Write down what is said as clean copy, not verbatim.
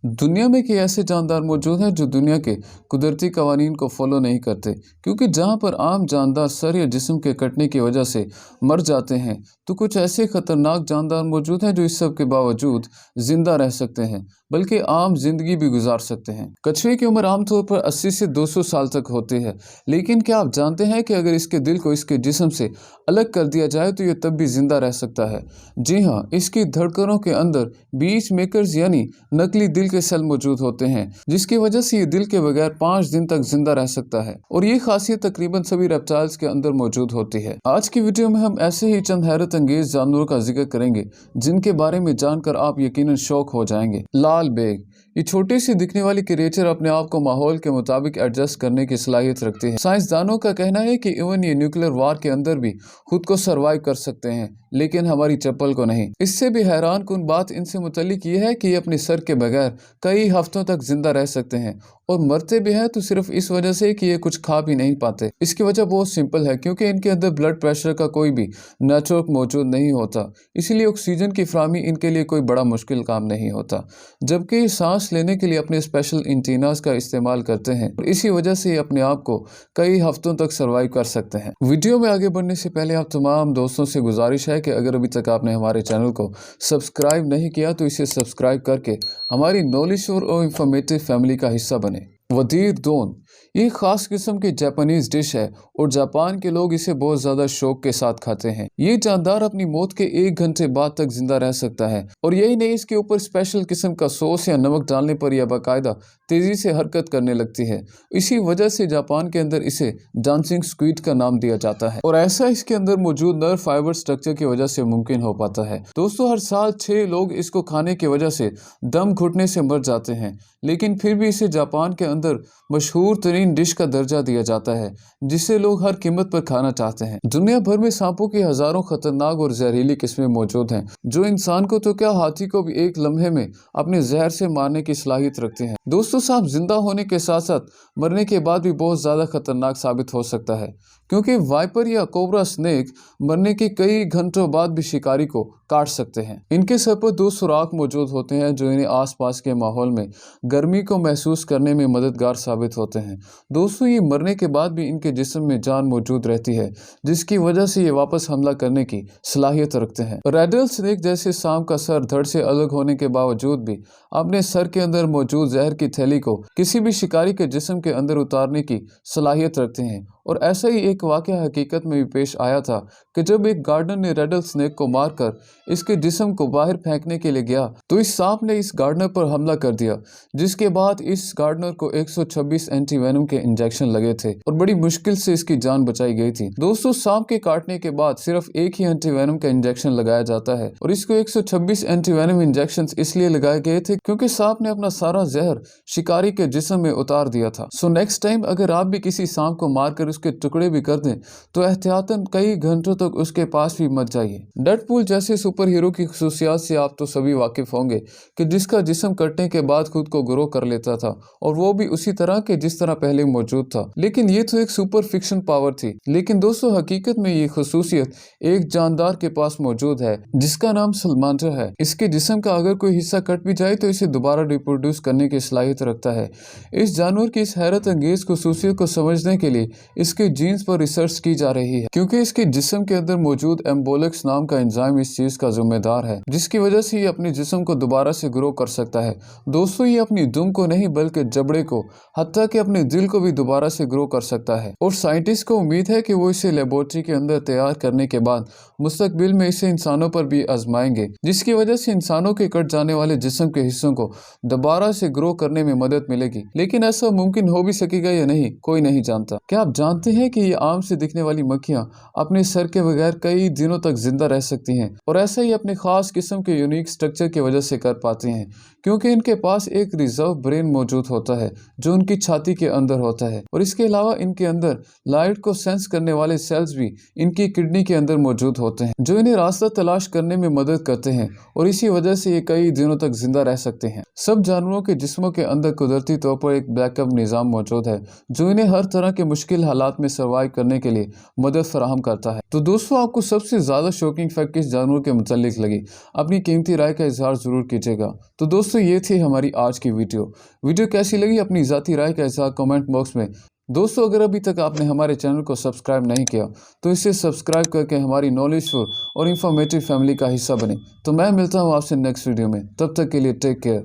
दुनिया में कई ऐसे जानदार मौजूद हैं जो दुनिया के कुदरती कवानीन को फॉलो नहीं करते, क्योंकि जहाँ पर आम जानदार सर या जिस्म के कटने की वजह से मर जाते हैं, तो कुछ ऐसे खतरनाक जानदार मौजूद हैं जो इस सब के बावजूद जिंदा रह सकते हैं, बल्कि आम जिंदगी भी गुजार सकते हैं। कछुए की उम्र आमतौर पर 80 से 200 साल तक होती है, लेकिन क्या आप जानते हैं कि अगर इसके दिल को इसके जिस्म से अलग कर दिया जाए तो यह तब भी जिंदा रह सकता है। जी हाँ, इसकी धड़कनों के अंदर बीच मेकर्स यानी नकली दिल के सेल मौजूद होते हैं, जिसकी वजह से ये दिल के बगैर 5 दिन तक जिंदा रह सकता है। और ये खासियत तकरीबन सभी रेप्टाइल्स के अंदर मौजूद होती है। आज की वीडियो में हम ऐसे ही चंद हैरत अंगेज जानवरों का जिक्र करेंगे जिनके बारे में जानकर आप यकीनन शौक हो जाएंगे। लाल बेग, ये छोटी सी दिखने वाली क्रिएचर अपने आप को माहौल के मुताबिक एडजस्ट करने की सलाहियत रखती है। साइंसदानों का कहना है कि इवन ये न्यूक्लियर वार के अंदर भी खुद को सरवाइव कर सकते हैं, लेकिन हमारी चप्पल को नहीं। इससे भी हैरान कुन बात इनसे मुतल्लिक ये है कि ये अपने सर के बगैर कई हफ्तों तक जिंदा रह सकते हैं, और मरते भी हैं तो सिर्फ इस वजह से कि ये कुछ खा भी नहीं पाते। इसकी वजह बहुत सिंपल है, क्योंकि इनके अंदर ब्लड प्रेशर का कोई भी नेटवर्क मौजूद नहीं होता, इसीलिए ऑक्सीजन की फराहमी इनके लिए कोई बड़ा मुश्किल काम नहीं होता, जबकि सांस लेने के लिए अपने स्पेशल एंटीनास का इस्तेमाल करते हैं, और इसी वजह से ये अपने आप को कई हफ्तों तक सर्वाइव कर सकते हैं। वीडियो में आगे बढ़ने से पहले आप तमाम दोस्तों से गुजारिश है कि अगर अभी तक आपने हमारे चैनल को सब्सक्राइब नहीं किया तो इसे सब्सक्राइब करके हमारी नॉलेज और इंफॉर्मेटिव फैमिली का हिस्सा बने। वदीर दोन, ये खास किस्म की जापानीज डिश है और जापान के लोग इसे बहुत ज्यादा शौक के साथ खाते हैं। ये जानदार अपनी मौत के 1 घंटे बाद तक जिंदा रह सकता है, और यही नहीं, इसके ऊपर स्पेशल किस्म का सॉस या नमक डालने पर यह बाकायदा तेजी से हरकत करने लगती है। इसी वजह से जापान के अंदर इसे डांसिंग स्क्वीड का नाम दिया जाता है, और ऐसा इसके अंदर मौजूद नर्व फाइबर स्ट्रक्चर की वजह से मुमकिन हो पाता है। दोस्तों, हर साल 6 लोग इसको खाने की वजह से दम घुटने से मर जाते हैं, लेकिन फिर भी इसे जापान के अंदर मशहूर तरीन डिश का दर्जा दिया जाता है, जिसे लोग हर कीमत पर खाना चाहते हैं। दुनिया भर में सांपों की हजारों खतरनाक और जहरीली किस्में मौजूद हैं, जो इंसान को तो क्या हाथी को भी एक लम्हे में अपने जहर से मारने की सलाहियत रखते हैं। दोस्तों, सांप जिंदा होने के साथ साथ मरने के बाद भी बहुत ज्यादा खतरनाक साबित हो सकता है, क्योंकि वाइपर या कोबरा स्नेक मरने के कई घंटों बाद भी शिकारी को काट सकते हैं। इनके सर पर 2 सुराख मौजूद होते हैं, जो इन्हें आसपास के माहौल में गर्मी को महसूस करने में मददगार साबित होते हैं। दोस्तों, ये मरने के बाद भी इनके जिस्म में जान मौजूद रहती है, जिसकी वजह से ये वापस हमला करने की सलाहियत रखते हैं। रेडल स्नेक जैसे सांप का सर धड़ से अलग होने के बावजूद भी अपने सर के अंदर मौजूद जहर की थैली को किसी भी शिकारी के जिस्म के अंदर उतारने की सलाहियत रखते हैं। और ऐसा ही एक वाकया हकीकत में भी पेश आया था कि जब एक गार्डनर ने रेडल स्नेक को मारकर इसके जिस्म को बाहर फेंकने के लिए गया, तो इस सांप ने इस गार्डनर पर हमला कर दिया, जिसके बाद इस गार्डनर को 126 एंटी वेनम के इंजेक्शन लगे थे और बड़ी मुश्किल से इसकी जान बचाई गई थी। दोस्तों, सांप के काटने के बाद सिर्फ एक ही एंटी वेनम का इंजेक्शन लगाया जाता है, और इसको 126 एंटी वेनम इंजेक्शन इसलिए लगाए गए थे क्योंकि सांप ने अपना सारा जहर शिकारी के जिस्म में उतार दिया था। सो नेक्स्ट टाइम अगर आप भी किसी सांप को मारकर उसके टुकड़े भी कर दें, तो एहतियातन कई घंटों तक उसके पास भी मत जाइए। डेडपूल जैसे सुपर हीरो की खुसूसियात से आप तो सभी वाकिफ होंगे कि जिसका जिस्म कटने के बाद खुद को ग्रो कर लेता था, और वो भी उसी तरह के जिस तरह पहले मौजूद था। लेकिन ये तो एक सुपर फिक्शन पावर थी। लेकिन दोस्तों, हकीकत में ये खुसूसियत एक जानदार के पास मौजूद है, जिसका नाम सलमांडर है। इसके जिस्म का अगर कोई हिस्सा कट भी जाए तो इसे दोबारा रिप्रोड्यूस करने की सलाहियत रखता है। इस जानवर की इस हैरत अंगेज खुसूसियत को समझने के लिए इसके जीन्स पर रिसर्च की जा रही है, क्योंकि इसके जिस्म के अंदर मौजूद एम्बोलिक्स नाम का एंजाइम इस चीज का जिम्मेदार है, जिसकी वजह से ये अपने जिस्म को दोबारा से ग्रो कर सकता है। दोस्तों, ये अपनी दुम को नहीं बल्कि जबड़े को, हत्ता कि अपने दिल को भी दोबारा से ग्रो कर सकता है, और साइंटिस्ट को उम्मीद है कि वो इसे लेबोरेटरी के अंदर तैयार करने के बाद मुस्तकबिल में इसे इंसानों पर भी आजमाएंगे, जिसकी वजह से इंसानों के कट जाने वाले जिस्म के हिस्सों को दोबारा से ग्रो करने में मदद मिलेगी। लेकिन ऐसा मुमकिन हो भी सकेगा या नहीं, कोई नहीं जानता। क्या आप जानते हैं कि ये आम से दिखने वाली मक्खियां अपने सर के बगैर कई दिनों तक जिंदा रह सकती हैं, और ऐसा ही अपने खास किस्म के यूनिक स्ट्रक्चर की वजह से कर पाती हैं, क्योंकि इनके पास एक रिजर्व ब्रेन मौजूद होता है जो उनकी छाती के अंदर होता है, और इसके अलावा इनके अंदर लाइट को सेंस करने वाले सेल्स भी इनकी किडनी के अंदर मौजूद होते हैं, जो इन्हें रास्ता तलाश करने में मदद करते हैं, और इसी वजह से ये कई दिनों तक जिंदा रह सकते हैं। सब जानवरों के जिस्मों के अंदर कुदरती तौर पर एक बैकअप निज़ाम मौजूद है, जो इन्हें हर तरह के मुश्किल हालात हालात में सर्वाइव करने के लिए मदद फराहम करता है। तो दोस्तों, आपको सबसे ज़्यादा शॉकिंग फैक्ट किस जानवर के मुतालिक लगी? अपनी कीमती राय का इजहार ज़रूर कीजिएगा। तो दोस्तों, ये थी हमारी आज की वीडियो कैसी लगी अपनी ज़ाती राय का इजहार कमेंट बॉक्स में। दोस्तों, अगर अभी तक आपने हमारे चैनल को सब्सक्राइब नहीं किया तो इसे सब्सक्राइब करके हमारी नॉलेजफुल और इंफॉर्मेटिव फैमिली का हिस्सा बने। तो मैं मिलता हूँ आपसे नेक्स्ट वीडियो में, तब तक के लिए टेक केयर।